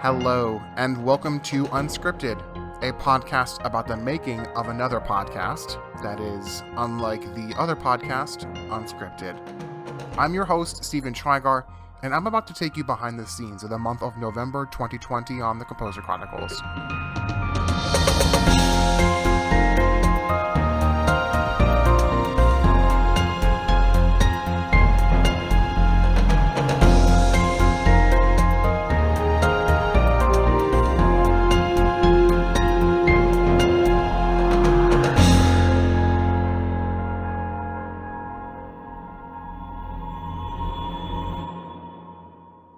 Hello, and welcome to Unscripted, a podcast about the making of another podcast that is, unlike the other podcast, unscripted. I'm your host, Stephen Trigar, and I'm about to take you behind the scenes of the month of November 2020 on the Composer Chronicles.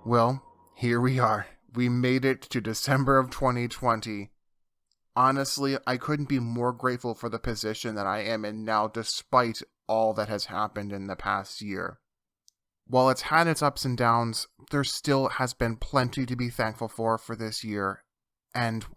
Well, here we are. We made it to December of 2020. Honestly, I couldn't be more grateful for the position that I am in now despite all that has happened in the past year. While it's had its ups and downs, there still has been plenty to be thankful for this year. And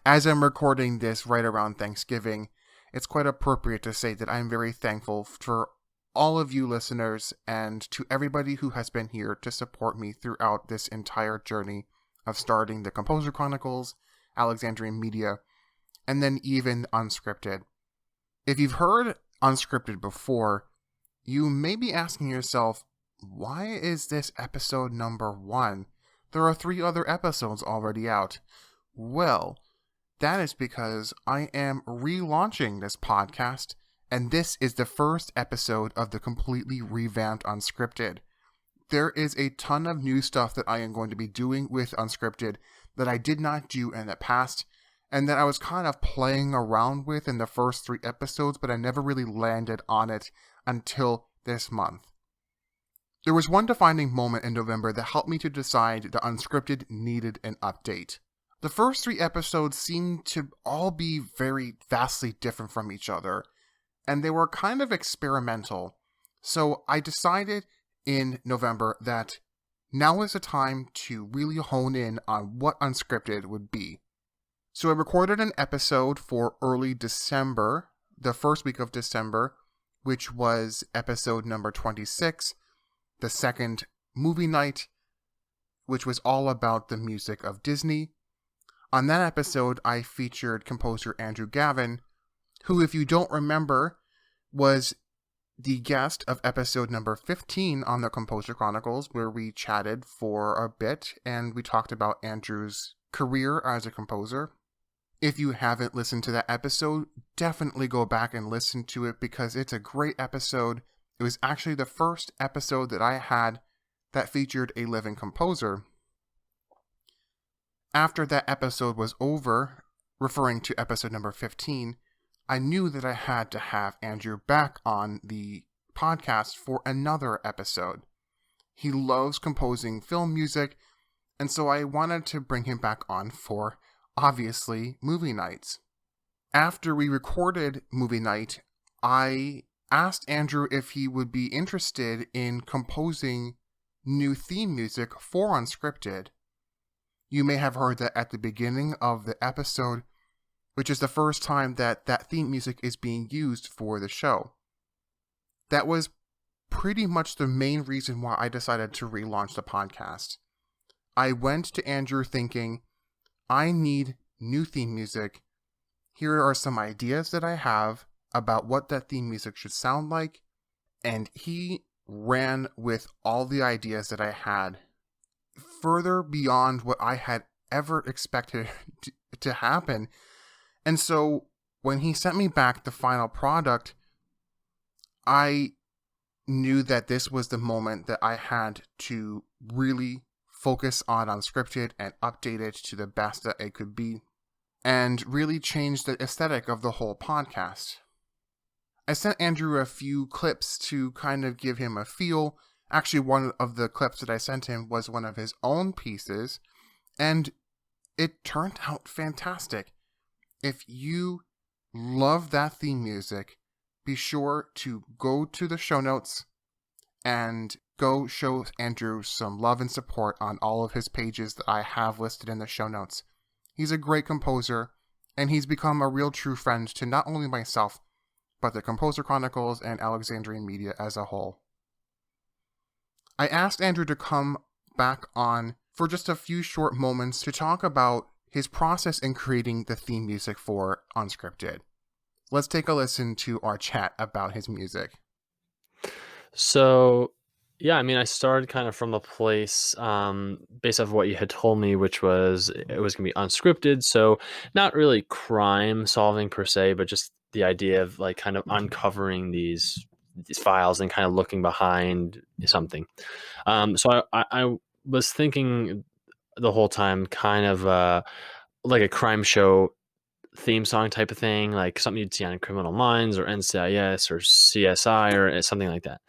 as I'm recording this right around Thanksgiving, it's quite appropriate to say that I'm very thankful for all of you listeners, and to everybody who has been here to support me throughout this entire journey of starting the Composer Chronicles, Alexandrian Media, and then even Unscripted. If you've heard Unscripted before, you may be asking yourself, why is this episode number 1? There are 3 other episodes already out. Well, that is because I am relaunching this podcast, and this is the first episode of the completely revamped Unscripted. There is a ton of new stuff that I am going to be doing with Unscripted that I did not do in the past, and that I was kind of playing around with in the first 3 episodes, but I never really landed on it until this month. There was one defining moment in November that helped me to decide that Unscripted needed an update. The first 3 episodes seemed to all be very vastly different from each other, and they were kind of experimental. So I decided in November that now is the time to really hone in on what Unscripted would be. So I recorded an episode for early December, the first week of December, which was episode number 26, the second movie night, which was all about the music of Disney. On that episode, I featured composer Andrew Gavin, who, if you don't remember, was the guest of episode number 15 on the Composer Chronicles, where we chatted for a bit and we talked about Andrew's career as a composer. If you haven't listened to that episode, definitely go back and listen to it because it's a great episode. It was actually the first episode that I had that featured a living composer. After that episode was over, referring to episode number 15, I knew that I had to have Andrew back on the podcast for another episode. He loves composing film music, and so I wanted to bring him back on for, obviously, movie nights. After we recorded movie night, I asked Andrew if he would be interested in composing new theme music for Unscripted. You may have heard that at the beginning of the episode, which is the first time that theme music is being used for the show. That was pretty much the main reason why I decided to relaunch the podcast. I went to Andrew thinking, I need new theme music. Here are some ideas that I have about what that theme music should sound like, and he ran with all the ideas that I had, further beyond what I had ever expected to happen. And so when he sent me back the final product, I knew that this was the moment that I had to really focus on Unscripted and update it to the best that it could be, and really change the aesthetic of the whole podcast. I sent Andrew a few clips to kind of give him a feel. Actually, one of the clips that I sent him was one of his own pieces, and it turned out fantastic. If you love that theme music, be sure to go to the show notes and go show Andrew some love and support on all of his pages that I have listed in the show notes. He's a great composer, and he's become a real true friend to not only myself, but the Composer Chronicles and Alexandrian Media as a whole. I asked Andrew to come back on for just a few short moments to talk about his process in creating the theme music for Unscripted. Let's take a listen to our chat about his music. So, yeah, I mean, I started kind of from a place based off of what you had told me, which was it was going to be unscripted. So, not really crime solving per se, but just the idea of like kind of uncovering these files and kind of looking behind something. So I was thinking the whole time kind of like a crime show theme song type of thing, like something you'd see on Criminal Minds or NCIS or CSI or something like that.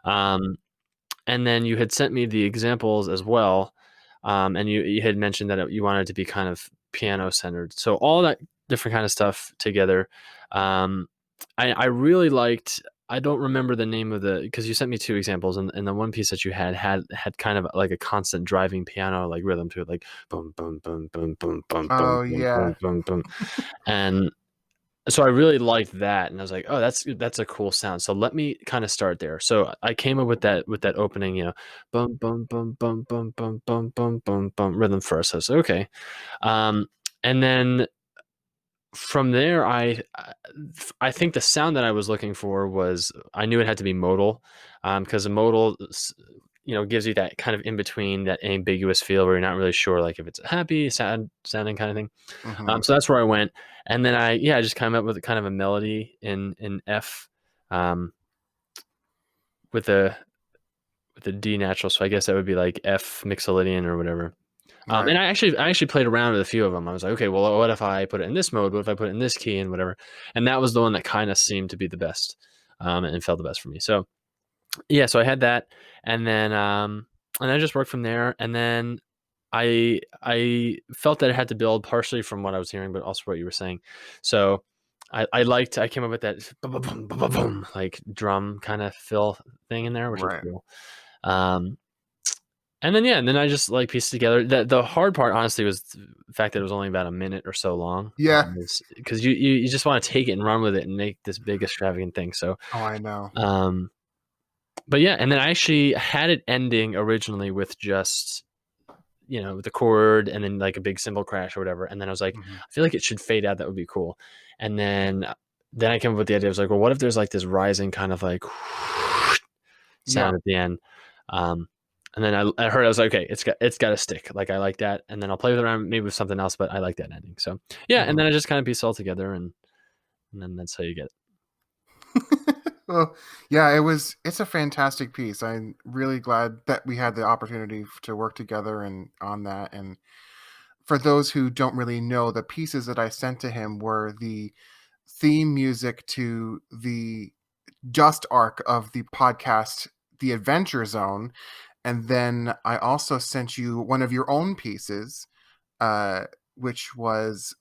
Um, and then you had sent me the examples as well, and you had mentioned that you wanted it to be kind of piano centered. So all that different kind of stuff together. Um, I really liked. I don't remember the name of the because you sent me two examples, and the one piece that you had kind of like a constant driving piano like rhythm to it, like boom boom boom boom boom boom boom Oh, boom yeah. boom boom boom, and so I really liked that, and I was like, "Oh, that's a cool sound." So let me kind of start there. So I came up with that opening, bum bum bum bum bum bum bum bum bum bum rhythm first. I was like, okay, um, and then from there, I think the sound that I was looking for was I knew it had to be modal, because a modal gives you that kind of in between, that ambiguous feel where you're not really sure like if it's a happy, sad sounding kind of thing. Mm-hmm. So that's where I went, and then I just came up with kind of a melody in F, um, with a D natural. So I guess that would be like F mixolydian or whatever. Right. And I actually played around with a few of them. I was like, okay, well, what if I put it in this mode? What if I put it in this key and whatever? And that was the one that kind of seemed to be the best, and felt the best for me. So yeah, so I had that, and then I just worked from there, and then I felt that it had to build partially from what I was hearing, but also what you were saying. So I came up with that boom, boom, boom, boom, boom, boom, like drum kind of fill thing in there, which was Right. cool. Um, and then yeah, and then I just like pieced together. The hard part, honestly, was the fact that it was only about a minute or so long. Yeah. Because you just want to take it and run with it and make this big extravagant thing. So Oh, I know. um, but yeah, and then I actually had it ending originally with just the chord and then like a big cymbal crash or whatever. And then I was like, Mm-hmm. I feel like it should fade out. That would be cool. And then I came up with the idea. I was like, well, what if there's like this rising kind of like Yeah. sound at the end? Um, and then I heard, I was like, okay, it's got to stick. Like I like that. And then I'll play with around maybe with something else, but I like that ending. So yeah, and Mm-hmm. then I just kind of piece it all together, and then that's how you get it. Well, yeah, it's a fantastic piece. I'm really glad that we had the opportunity to work together and on that. And for those who don't really know, the pieces that I sent to him were the theme music to the Just arc of the podcast The Adventure Zone, and then I also sent you one of your own pieces, uh which was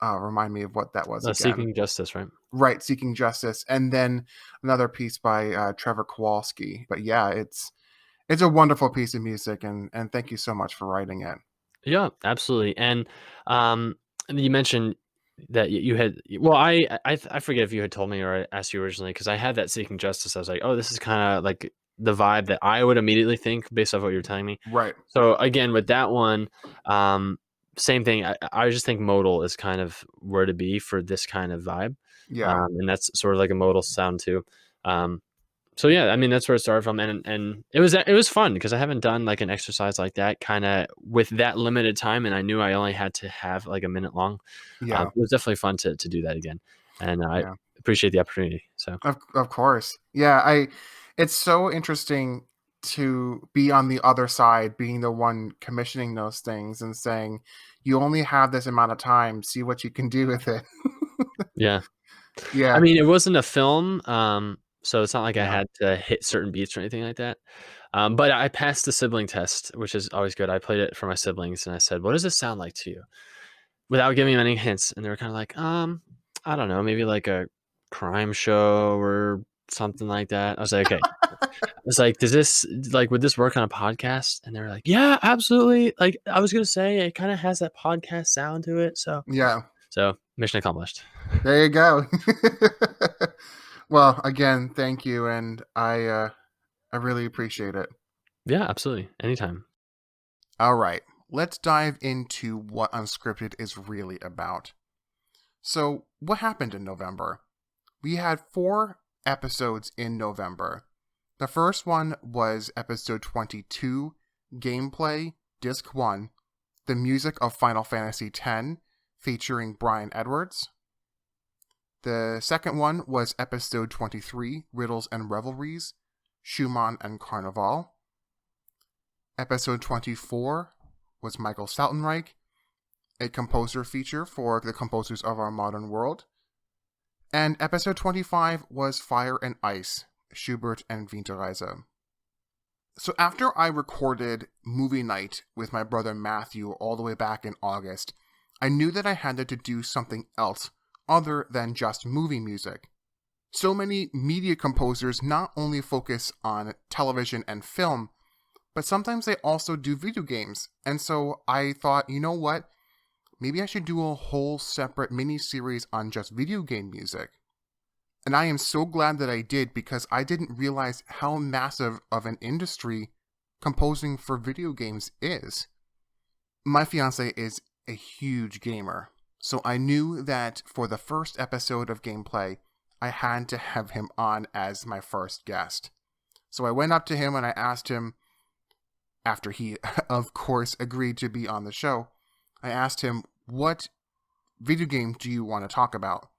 remind me of what that was again. Seeking Justice, right? Right, Seeking Justice, and then another piece by Trevor Kowalski. But yeah, it's a wonderful piece of music, and thank you so much for writing it. Yeah, absolutely. And you mentioned that you had, well, I forget if you had told me or I asked you originally, because I had that Seeking Justice. I was like, oh, this is kind of like the vibe that I would immediately think based off what you were telling me. Right. So again, with that one, um, same thing. I just think modal is kind of where to be for this kind of vibe, Yeah. and that's sort of like a modal sound too. Um, so yeah, I mean that's where it started from, and it was fun because I haven't done like an exercise like that kind of with that limited time, and I knew I only had to have like a minute long. Yeah. It was definitely fun to do that again, and I Yeah. appreciate the opportunity. So Of course. Yeah, I it's so interesting to be on the other side, being the one commissioning those things and saying, you only have this amount of time, see what you can do with it. yeah, I Yeah. mean it wasn't a film, so it's not like I Yeah. had to hit certain beats or anything like that. But I passed the sibling test, which is always good. I played it for my siblings, and I said, "What does this sound like to you?" Without giving them any hints, and they were kinda like, I don't know, maybe like a crime show or something like that." I was like, "Okay." I was like, "Does this like, would this work on a podcast?" And they were like, "Yeah, absolutely." Like, I was gonna say it kinda has that podcast sound to it, Yeah. so mission accomplished. There you go. Well, again, thank you, and I really appreciate it. Yeah, absolutely. Anytime. Alright, let's dive into what Unscripted is really about. So, what happened in November? We had 4 episodes in November. The first one was episode 22, Gameplay, Disc 1, The Music of Final Fantasy X, featuring Brian Edwards. The second one was episode 23, Riddles and Revelries, Schumann and Carnival. Episode 24 was Michael Saltenreich, a composer feature for the composers of our modern world. And episode 25 was Fire and Ice, Schubert and Winterreise. So after I recorded Movie Night with my brother Matthew all the way back in August, I knew that I had to do something else other than just movie music. So many media composers not only focus on television and film, but sometimes they also do video games. And so I thought, you know what? Maybe I should do a whole separate mini-series on just video game music. And I am so glad that I did, because I didn't realize how massive of an industry composing for video games is. My fiance is a huge gamer, so I knew that for the first episode of Gameplay, I had to have him on as my first guest. So I went up to him and I asked him, after he, of course, agreed to be on the show, I asked him, what video game do you want to talk about?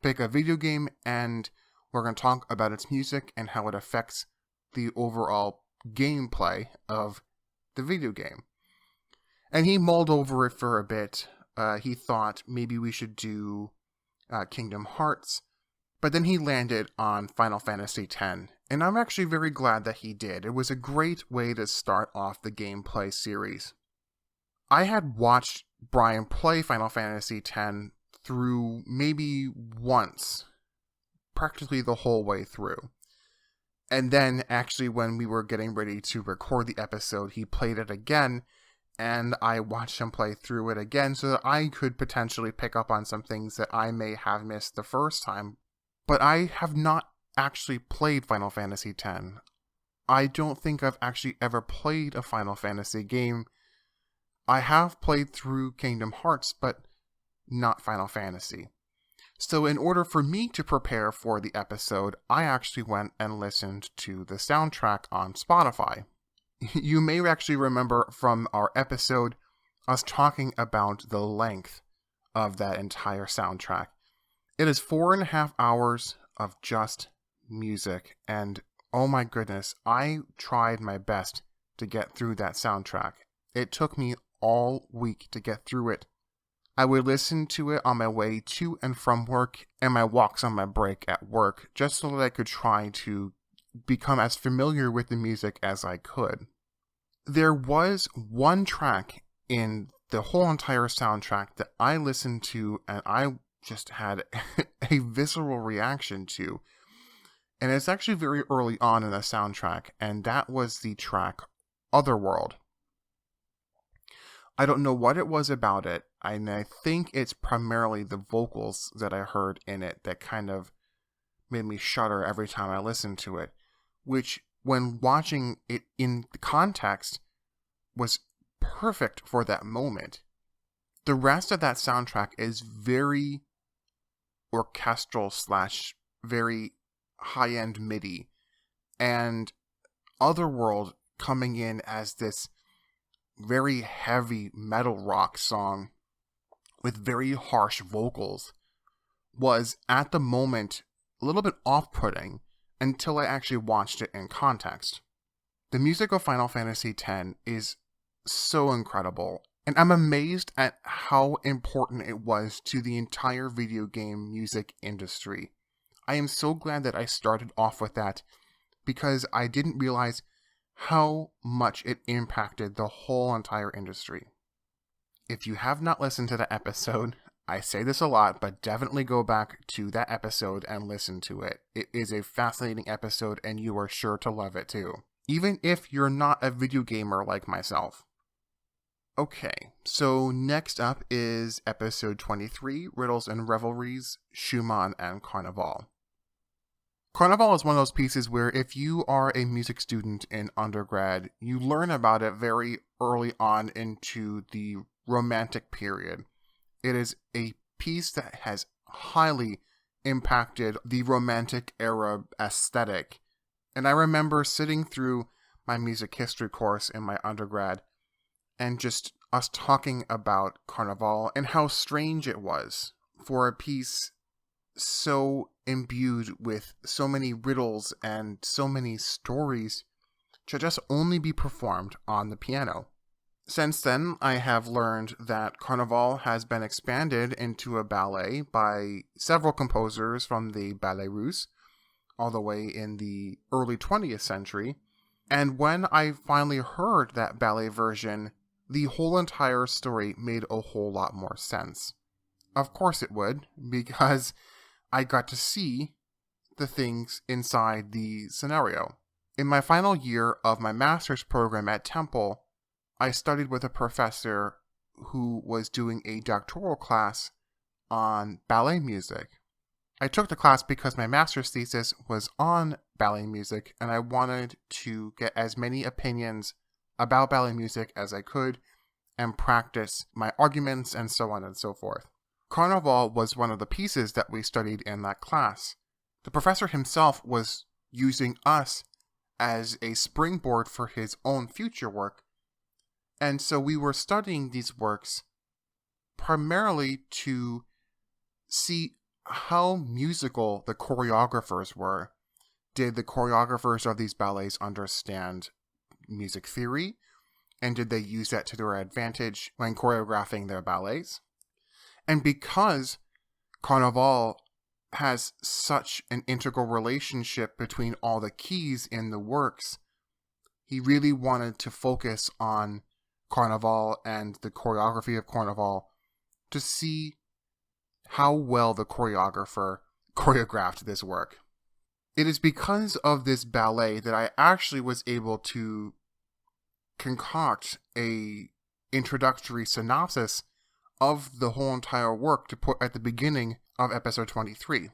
Pick a video game and we're going to talk about its music and how it affects the overall gameplay of the video game. And he mulled over it for a bit. He thought maybe we should do Kingdom Hearts, but then he landed on Final Fantasy X, and I'm actually very glad that he did. It was a great way to start off the gameplay series. I had watched Brian play Final Fantasy X through maybe once, practically the whole way through. And then actually when we were getting ready to record the episode, he played it again, and I watched him play through it again so that I could potentially pick up on some things that I may have missed the first time. But I have not actually played Final Fantasy X. I don't think I've actually ever played a Final Fantasy game. I have played through Kingdom Hearts, but not Final Fantasy. So in order for me to prepare for the episode, I actually went and listened to the soundtrack on Spotify. You may actually remember from our episode us talking about the length of that entire soundtrack. It is 4.5 hours of just music, and oh my goodness, I tried my best to get through that soundtrack. It took me all week to get through it. I would listen to it on my way to and from work and my walks on my break at work, just so that I could try to become as familiar with the music as I could. There was one track in the whole entire soundtrack that I listened to and I just had a visceral reaction to. And it's actually very early on in the soundtrack, and that was the track Otherworld. I don't know what it was about it, and I think it's primarily the vocals that I heard in it that kind of made me shudder every time I listened to it, which, when watching it in the context, was perfect for that moment. The rest of that soundtrack is very orchestral / very high-end MIDI, and Otherworld coming in as this very heavy metal rock song with very harsh vocals was, at the moment, a little bit off-putting until I actually watched it in context. The music of Final Fantasy X is so incredible, and I'm amazed at how important it was to the entire video game music industry. I am so glad that I started off with that, because I didn't realize how much it impacted the whole entire industry. If you have not listened to that episode, I say this a lot, but definitely go back to that episode and listen to it. It is a fascinating episode, and you are sure to love it too, even if you're not a video gamer like myself. Okay, so next up is episode 23, Riddles and Revelries, Schumann and Carnival. Carnival is one of those pieces where if you are a music student in undergrad, you learn about it very early on into the Romantic period. It is a piece that has highly impacted the Romantic era aesthetic. And I remember sitting through my music history course in my undergrad and just us talking about Carnival and how strange it was for a piece so imbued with so many riddles and so many stories to just only be performed on the piano. Since then, I have learned that Carnival has been expanded into a ballet by several composers from the Ballet Russe, all the way in the early 20th century. And when I finally heard that ballet version, the whole entire story made a whole lot more sense. Of course it would, because I got to see the things inside the scenario. In my final year of my master's program at Temple, I studied with a professor who was doing a doctoral class on ballet music. I took the class because my master's thesis was on ballet music, and I wanted to get as many opinions about ballet music as I could and practice my arguments and so on and so forth. Carnival was one of the pieces that we studied in that class. The professor himself was using us as a springboard for his own future work, and so we were studying these works primarily to see how musical the choreographers were. Did the choreographers of these ballets understand music theory? And did they use that to their advantage when choreographing their ballets? And because Carnival has such an integral relationship between all the keys in the works, he really wanted to focus on Carnival and the choreography of Carnival to see how well the choreographer choreographed this work. It is because of this ballet that I actually was able to concoct a introductory synopsis of the whole entire work to put at the beginning of episode 23.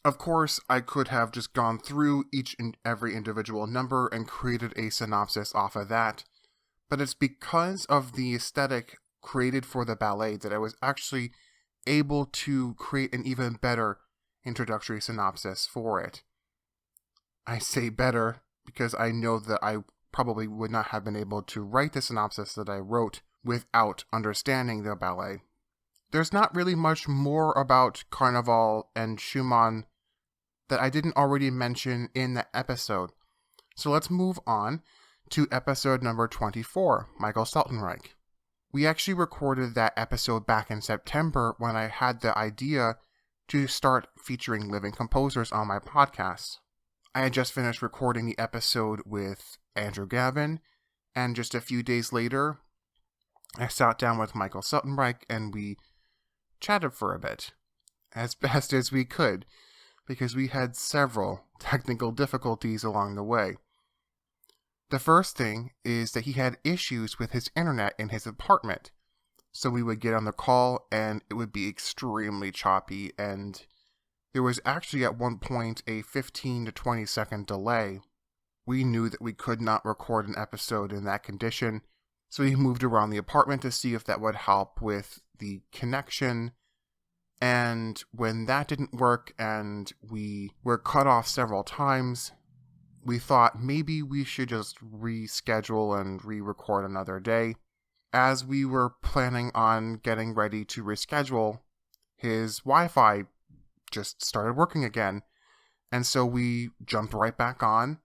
Of course, I could have just gone through each and every individual number and created a synopsis off of that, but it's because of the aesthetic created for the ballet that I was actually able to create an even better introductory synopsis for it. I say better because I know that I probably would not have been able to write the synopsis that I wrote without understanding the ballet. There's not really much more about Carnival and Schumann that I didn't already mention in the episode. So let's move on to episode number 24, Michael Seltenreich. We actually recorded that episode back in September when I had the idea to start featuring living composers on my podcast. I had just finished recording the episode with Andrew Gavin, and just a few days later, I sat down with Michael Seltenreich and we chatted for a bit, as best as we could, because we had several technical difficulties along the way. The first thing is that he had issues with his internet in his apartment, so we would get on the call and it would be extremely choppy, and there was actually at one point a 15 to 20 second delay. We knew that we could not record an episode in that condition, so we moved around the apartment to see if that would help with the connection. And when that didn't work and we were cut off several times, we thought maybe we should just reschedule and re-record another day. As we were planning on getting ready to reschedule, his Wi-Fi just started working again. And so we jumped right back on.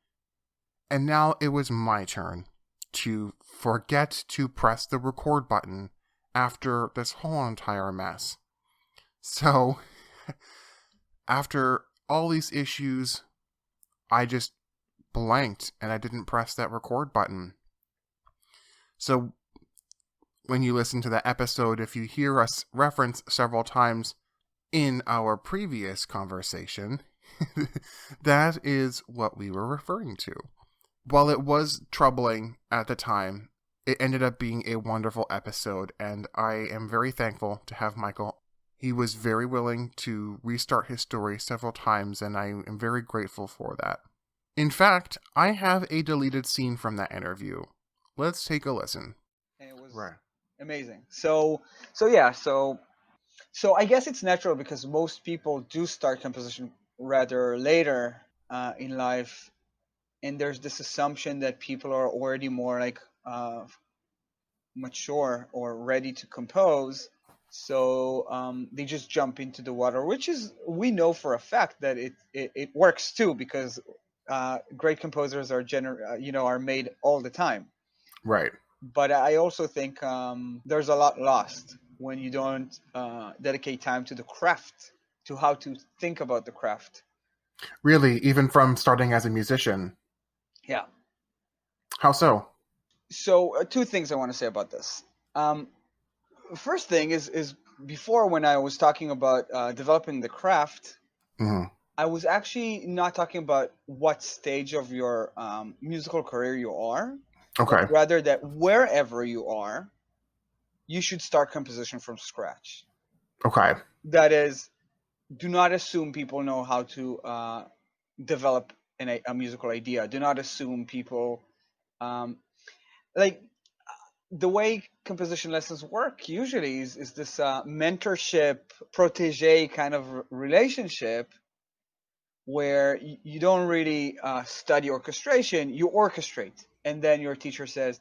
And now it was my turn to forget to press the record button after this whole entire mess. So, after all these issues, I just blanked and I didn't press that record button. So, when you listen to that episode, if you hear us reference several times in our previous conversation, that is what we were referring to. While it was troubling at the time, it ended up being a wonderful episode, and I am very thankful to have Michael He was very willing to restart his story several times, and I am very grateful for that. In fact, I have a deleted scene from that interview. Let's take a listen. And it was Right. amazing. So I guess it's natural because most people do start composition rather later in life, and there's this assumption that people are already more like mature or ready to compose. So they just jump into the water, which is, we know for a fact that it works too, because great composers are are made all the time. Right. But I also think there's a lot lost when you don't dedicate time to the craft, to how to think about the craft. Really, even from starting as a musician. Yeah. How so? So two things I want to say about this. First thing is before, when I was talking about developing the craft, Hmm. I was actually not talking about what stage of your musical career you are, Okay. but rather that wherever you are, you should start composition from scratch. Okay. That is, do not assume people know how to develop a musical idea. Do not assume people like the way composition lessons work usually is this mentorship protege kind of relationship, where you don't really study orchestration, you orchestrate, and then your teacher says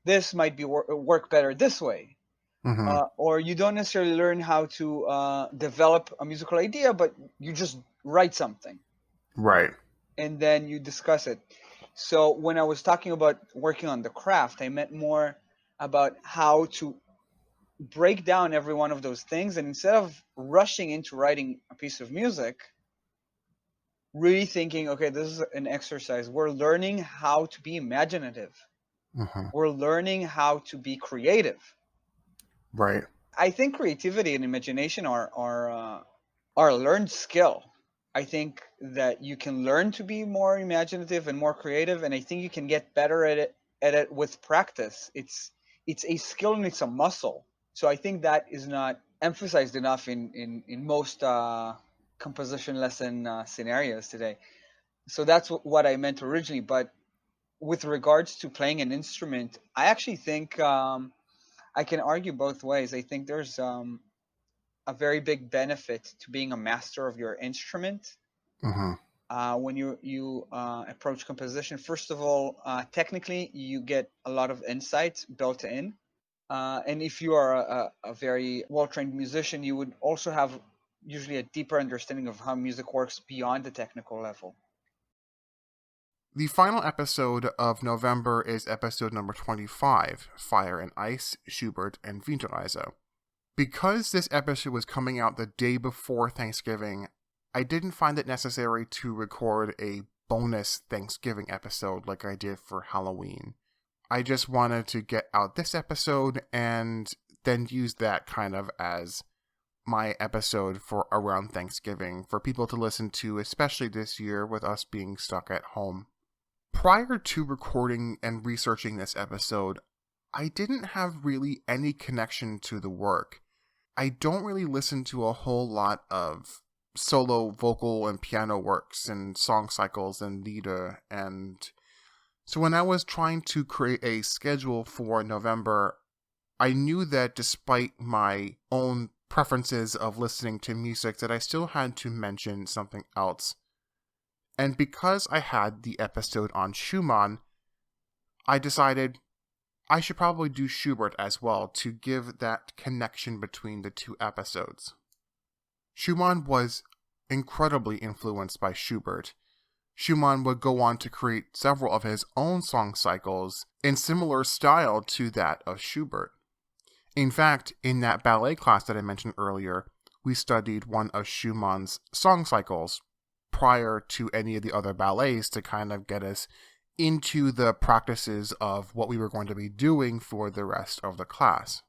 this might be work better this way. Hmm. Or you don't necessarily learn how to develop a musical idea, but you just write something Right. and then you discuss it. So when I was talking about working on the craft, I meant more about how to break down every one of those things, and instead of rushing into writing a piece of music, really thinking, okay, this is an exercise. We're learning how to be imaginative. Hmm. We're learning how to be creative. Right. I think creativity and imagination are a learned skill. I think that you can learn to be more imaginative and more creative, and I think you can get better at it with practice. It's a skill and it's a muscle. So I think that is not emphasized enough in most composition lesson scenarios today. So that's what I meant originally. But with regards to playing an instrument, I actually think I can argue both ways. I think there's a very big benefit to being a master of your instrument Hmm. when you approach composition. First of all, technically, you get a lot of insights built in. And if you are a very well-trained musician, you would also have usually a deeper understanding of how music works beyond the technical level. The final episode of November is episode number 25, Fire and Ice, Schubert and Winterreise. Because this episode was coming out the day before Thanksgiving, I didn't find it necessary to record a bonus Thanksgiving episode like I did for Halloween. I just wanted to get out this episode and then use that kind of as my episode for around Thanksgiving for people to listen to, especially this year with us being stuck at home. Prior to recording and researching this episode, I didn't have really any connection to the work. I don't really listen to a whole lot of solo vocal and piano works and song cycles and Lieder, and so when I was trying to create a schedule for November, I knew that despite my own preferences of listening to music, that I still had to mention something else. And because I had the episode on Schumann, I decided I should probably do Schubert as well to give that connection between the two episodes. Schumann was incredibly influenced by Schubert. Schumann would go on to create several of his own song cycles in similar style to that of Schubert. In fact, in that ballet class that I mentioned earlier, we studied one of Schumann's song cycles prior to any of the other ballets to kind of get us into the practices of what we were going to be doing for the rest of the class.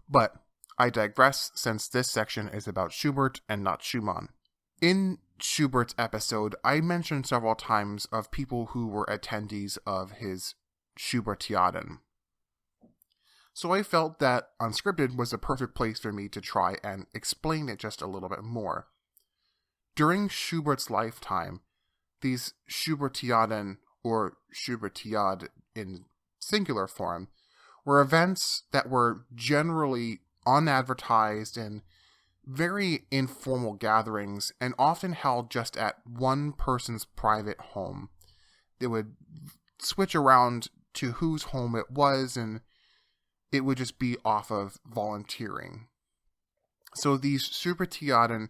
But I digress, since this section is about Schubert and not Schumann. In Schubert's episode, I mentioned several times of people who were attendees of his Schubertiaden. So I felt that Unscripted was the perfect place for me to try and explain it just a little bit more. During Schubert's lifetime, these Schubertiaden, or Schubertiad in singular form, were events that were generally unadvertised and very informal gatherings, and often held just at one person's private home. They would switch around to whose home it was, and it would just be off of volunteering. So these Schubertiaden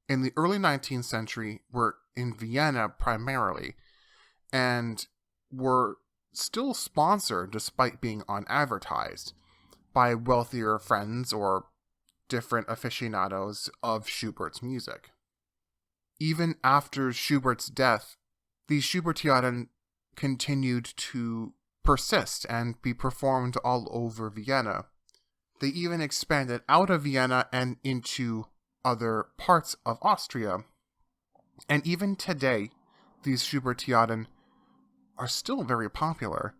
in the early 19th century were in Vienna primarily, and were still sponsored despite being unadvertised by wealthier friends or different aficionados of Schubert's music. Even after Schubert's death, these Schubertiaden continued to persist and be performed all over Vienna. They even expanded out of Vienna and into other parts of Austria. And even today, these Schubertiaden are still very popular.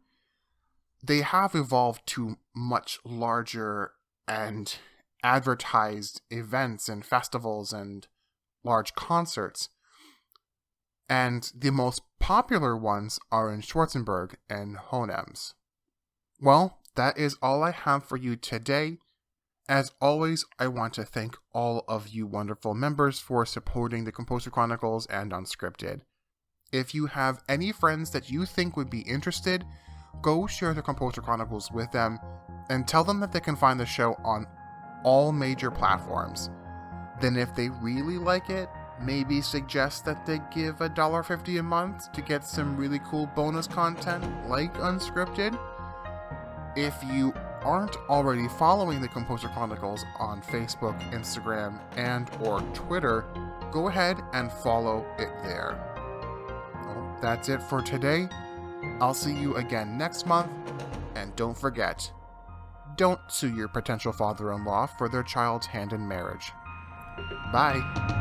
They have evolved to much larger and advertised events and festivals and large concerts. And the most popular ones are in Schwarzenberg and Hohenems. Well, that is all I have for you today. As always, I want to thank all of you wonderful members for supporting the Composer Chronicles and Unscripted. If you have any friends that you think would be interested, go share the Composer Chronicles with them and tell them that they can find the show on all major platforms. Then if they really like it, maybe suggest that they give $1.50 a month to get some really cool bonus content like Unscripted. If you aren't already following the Composer Chronicles on Facebook, Instagram, and or Twitter, go ahead and follow it there. Well, that's it for today. I'll see you again next month, and don't forget, don't sue your potential father-in-law for their child's hand in marriage. Bye.